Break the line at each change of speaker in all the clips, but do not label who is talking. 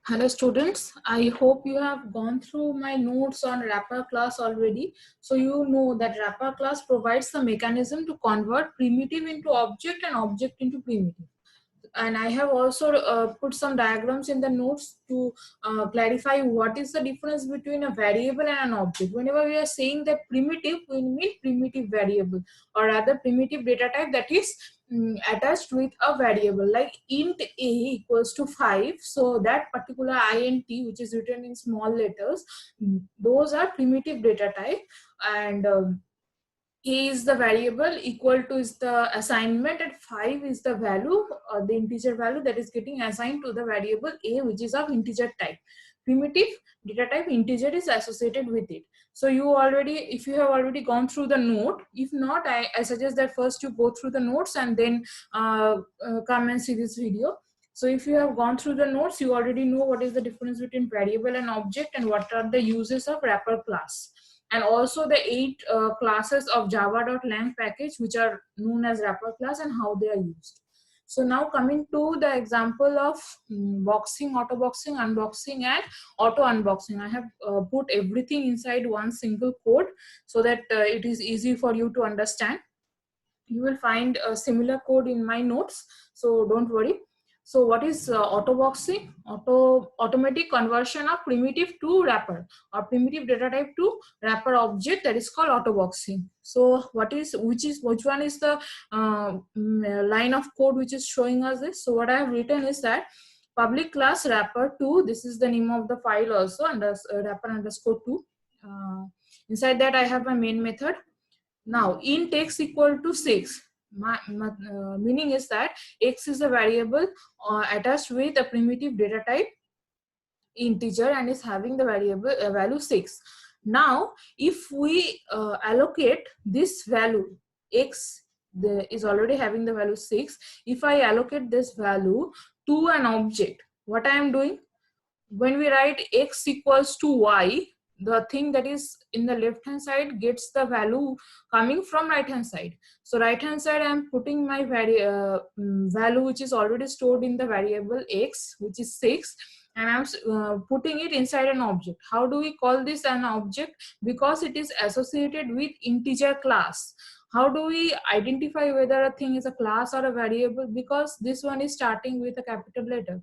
Hello students, I hope you have gone through my notes on wrapper class already. So you know that wrapper class provides the mechanism to convert primitive into object and object into primitive. And I have also put some diagrams in the notes to clarify what is the difference between a variable and an object. Whenever we are saying that primitive, we mean primitive variable, or rather primitive data type that is attached with a variable, like int a equals to 5. So that particular int, which is written in small letters, those are primitive data type. And a is the variable, equal to is the assignment, and 5 is the value, the integer value that is getting assigned to the variable a, which is of integer type. Primitive data type integer is associated with it. So you already, if you have already gone through the note, if not, I suggest that first you go through the notes and then come and see this video. So if you have gone through the notes, you already know what is the difference between variable and object and what are the uses of wrapper class, and also the 8 classes of java.lang package which are known as wrapper class and how they are used. So now coming to the example of boxing, auto boxing, unboxing and auto unboxing. I have put everything inside one single code so that it is easy for you to understand. You will find a similar code in my notes, so don't worry. So what is auto boxing? Automatic conversion of primitive to wrapper, or primitive data type to wrapper object, that is called auto boxing. So which one is the line of code which is showing us this? So what I have written is that public class wrapper2, this is the name of the file also, under wrapper underscore 2. Inside that I have my main method. Now int x equal to 6. Meaning is that x is a variable attached with a primitive data type integer and is having the variable value 6. Now if we allocate this value x, is already having the value 6. If I allocate this value to an object, what I am doing, when we write x equals to y, the thing that is in the left hand side gets the value coming from right hand side. So right hand side I am putting my value which is already stored in the variable x, which is 6, and I'm putting it inside an object. How do we call this an object? Because it is associated with integer class. How do we identify whether a thing is a class or a variable? Because this one is starting with a capital letter.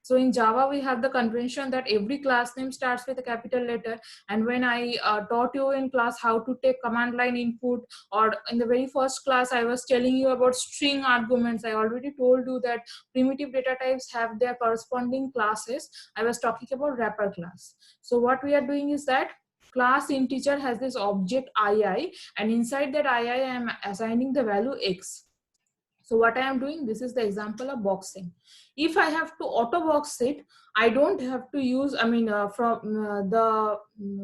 So in Java, we have the convention that every class name starts with a capital letter. And when I taught you in class how to take command line input, or in the very first class, I was telling you about string arguments. I already told you that primitive data types have their corresponding classes. I was talking about wrapper class. So what we are doing is that class integer has this object ii, and inside that ii I am assigning the value x. So what I am doing, this is the example of boxing. If I have to auto box it, I don't have to use, from the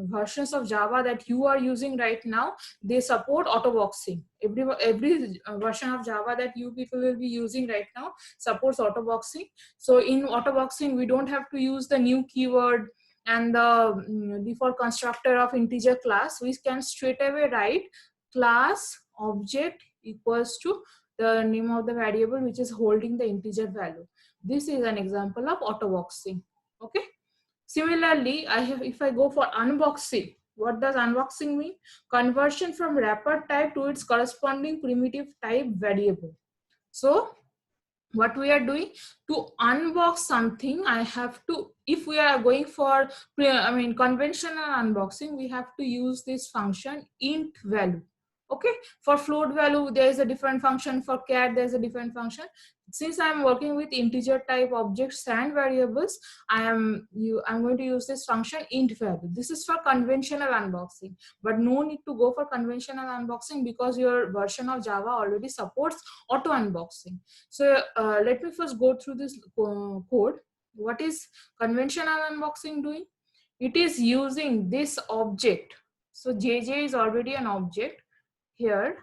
versions of Java that you are using right now, they support auto boxing. Every version of Java that you people will be using right now supports auto boxing. So in auto boxing, we don't have to use the new keyword and the default constructor of integer class. We can straight away write class object equals to the name of the variable which is holding the integer value. This is an example of auto boxing. Okay. Similarly, if I go for unboxing, what does unboxing mean? Conversion from wrapper type to its corresponding primitive type variable. So what we are doing, to unbox something, I have to, if we are going for conventional unboxing, we have to use this function int value. Okay, for float value there is a different function, for char there is a different function. Since I am working with integer type objects and variables, I'm going to use this function int value. This is for conventional unboxing, but no need to go for conventional unboxing because your version of Java already supports auto unboxing. So let me first go through this code. What is conventional unboxing doing? It is using this object. So JJ is already an object. Here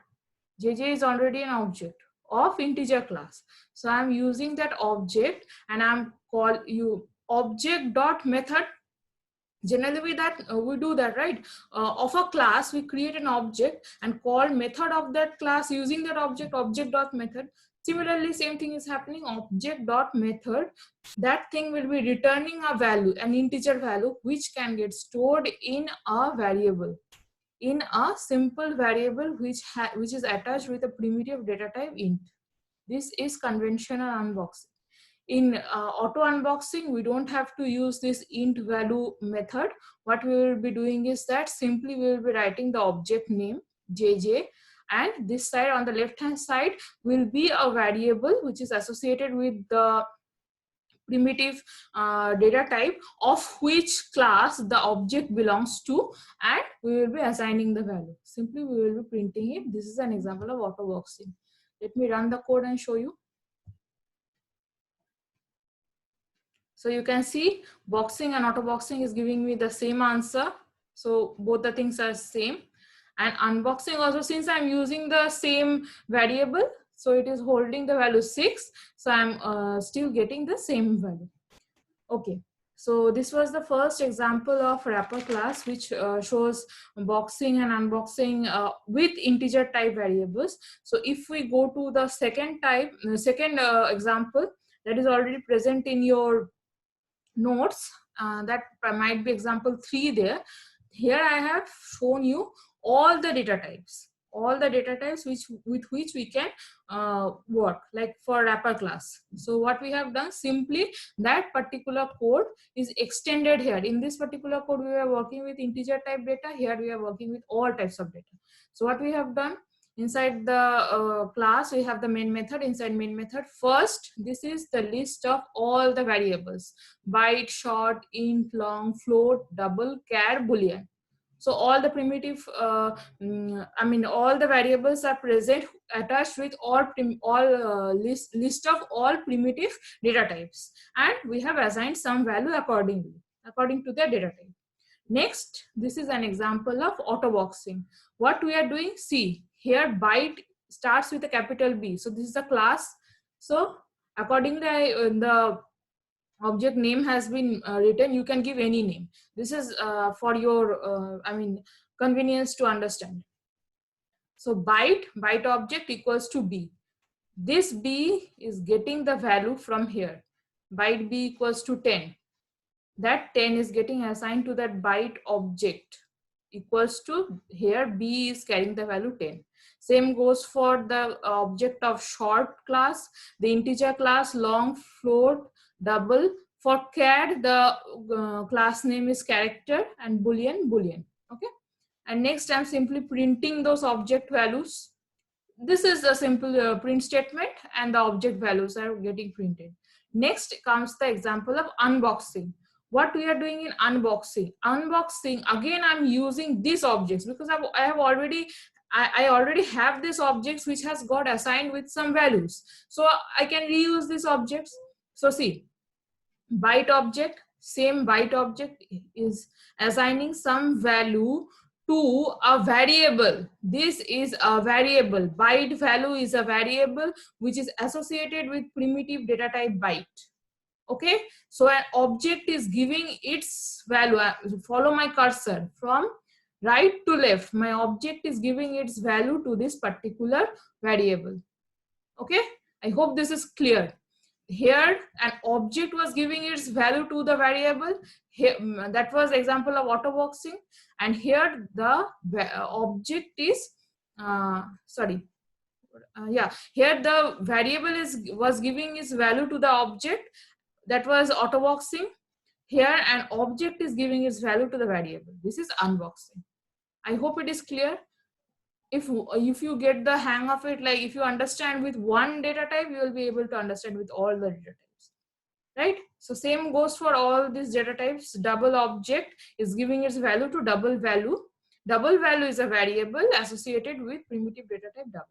JJ is already an object of integer class. So I'm using that object and I'm call you object dot method. Generally we do that, right? Of a class we create an object and call method of that class using that object dot method. Similarly, same thing is happening. Object dot method, that thing will be returning a value, an integer value, which can get stored in a variable, in a simple variable which is attached with a primitive data type int. This is conventional unboxing. In auto unboxing, we don't have to use this int value method. What we will be doing is that simply we will be writing the object name JJ, and this side on the left hand side will be a variable which is associated with the primitive data type of which class the object belongs to, and we will be assigning the value. Simply we will be printing it. This is an example of auto boxing. Let me run the code and show you. So you can see boxing and auto boxing is giving me the same answer. So both the things are same. And unboxing also, since I'm using the same variable, so it is holding the value 6. So I'm still getting the same value. Okay. So this was the first example of wrapper class, which shows boxing and unboxing with integer type variables. So if we go to the second example that is already present in your notes, that might be example 3 there. Here I have shown you all the data types with which we can work, like for wrapper class. So what we have done, simply that particular code is extended here. In this particular code we are working with integer type data, here we are working with all types of data. So what we have done, inside the class we have the main method. Inside main method, first this is the list of all the variables: byte, short, int, long, float, double, char, boolean. So all the primitive all the variables are present attached with all list of all primitive data types, and we have assigned some value according to the data type. Next, this is an example of auto boxing. What we are doing, see here, byte starts with a capital B. So this is the class. So accordingly, the object name has been written. You can give any name. This is for your convenience to understand. So byte object equals to B. This B is getting the value from here. Byte B equals to 10. That 10 is getting assigned to that byte object equals to, here B is carrying the value 10. Same goes for the object of short class, the integer class, long, float, double. For char, the class name is character, and boolean, boolean. Okay. And next I'm simply printing those object values. This is a simple print statement, and the object values are getting printed. Next comes the example of unboxing. What we are doing in unboxing, again I'm using these objects because I already have these objects which has got assigned with some values, so I can reuse these objects. So see, byte object, same byte object is assigning some value to a variable. This is a variable. Byte value is a variable which is associated with primitive data type byte. Okay, so an object is giving its value. Follow my cursor from right to left. My object is giving its value to this particular variable. Okay, I hope this is clear. Here an object was giving its value to the variable. Here, that was example of auto boxing, and here the object is here the variable was giving its value to the object. That was auto boxing. Here an object is giving its value to the variable. This is unboxing. I hope it is clear. If you get the hang of it, like if you understand with one data type, you will be able to understand with all the data types, right? So same goes for all these data types. Double object is giving its value to double value. Double value is a variable associated with primitive data type double.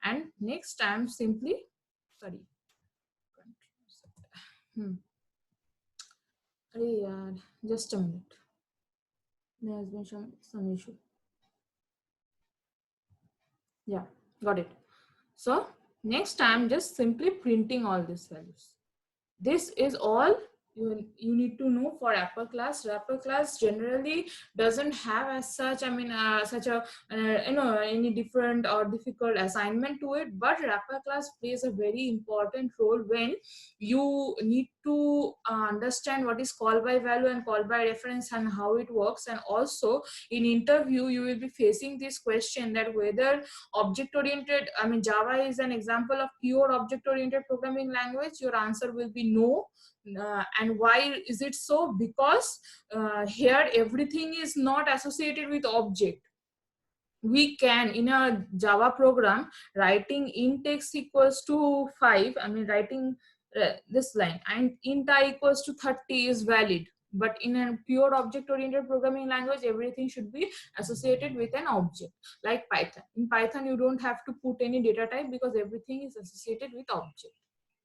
And next I'm simply, sorry, just a minute, there has been some issue. Yeah, got it. So next I'm just simply printing all these values. This is all you need to know for wrapper class. Wrapper class generally doesn't have as such, I mean, such a any different or difficult assignment to it, but wrapper class plays a very important role when you need to understand what is call by value and call by reference and how it works. And also in interview you will be facing this question that whether object oriented, I mean, Java is an example of pure object oriented programming language. Your answer will be no. And why is it so? Because here everything is not associated with object. We can, in a Java program, writing int x equals to 5, I mean writing this line, and int I equals to 30 is valid. But in a pure object oriented programming language, everything should be associated with an object. Like Python, in Python you don't have to put any data type because everything is associated with object.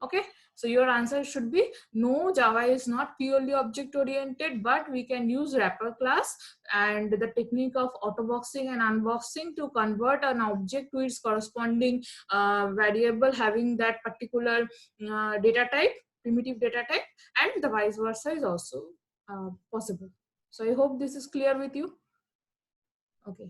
Okay, so your answer should be no, Java is not purely object oriented, but we can use wrapper class and the technique of autoboxing and unboxing to convert an object to its corresponding variable having that particular data type, primitive data type, and the vice versa is also possible. So I hope this is clear with you. Okay.